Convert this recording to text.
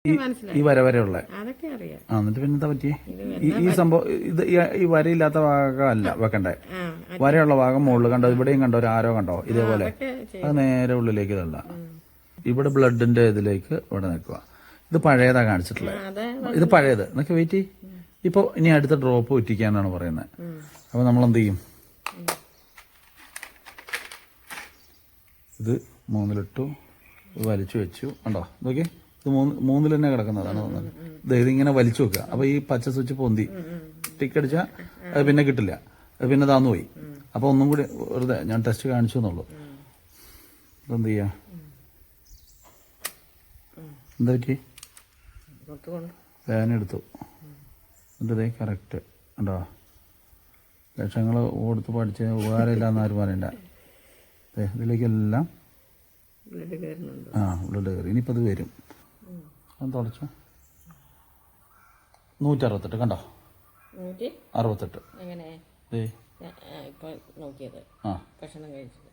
ഈ വര വരെയുള്ള അറിയാം. എന്നിട്ട് പിന്നെ എന്താ പറ്റിയേ? ഈ സംഭവം ഇത് ഈ വരയില്ലാത്ത ഭാഗമല്ല വെക്കണ്ടേ, വരയുള്ള ഭാഗം മുകളിൽ കണ്ടോ, ഇവിടെയും കണ്ടോ ഒരു ആരോ കണ്ടോ ഇതേപോലെ, അത് നേരെ ഉള്ളിലേക്ക് തള്ള. ഇവിടെ ബ്ലഡിന്റെ ഇതിലേക്ക് ഇവിടെ നിൽക്കുക. ഇത് പഴയതാ കാണിച്ചിട്ടുള്ളത്, ഇത് പഴയത്. എന്നൊക്കെ വെയിറ്റ് ഇപ്പൊ ഇനി അടുത്ത ഡ്രോപ്പ് ഉറ്റിക്കാന്നാണ് പറയുന്നത്. അപ്പൊ നമ്മൾ എന്ത് ചെയ്യും? ഇത് മൂന്നിലിട്ടു, വലിച്ചു വെച്ചു. കണ്ടോ നോക്കി, ഇത് മൂന്നിൽ തന്നെ കിടക്കുന്നതാണ് തോന്നുന്നത്. ഇതിങ്ങനെ വലിച്ചു വെക്കുക. അപ്പൊ ഈ പച്ച സ്വിച്ച് പൊന്തി ടിക്കടിച്ചാൽ അത് പിന്നെ കിട്ടില്ല, അത് പിന്നെ താന്നു പോയി. അപ്പൊ ഒന്നും കൂടി വെറുതെ ഞാൻ ടെസ്റ്റ് കാണിച്ചു എന്നുള്ളൂ. ഇതെന്ത് ചെയ്യാ? എന്താ പറ്റി? വേദന എടുത്തു. എന്നിട്ടതേ കറക്റ്റ് ഉണ്ടോ? ലക്ഷങ്ങൾ കൊടുത്ത് പഠിച്ച ഉപകാരമില്ല എന്നാരും പറയണ്ട. ഇതിലേക്കെല്ലാം ബ്ലഡ് കയറി. ഇനിയിപ്പോൾ അത് വരും. അത് തുടച്ചു. 168 കണ്ടോ? 168 ആ ഭക്ഷണം കഴിച്ചത്.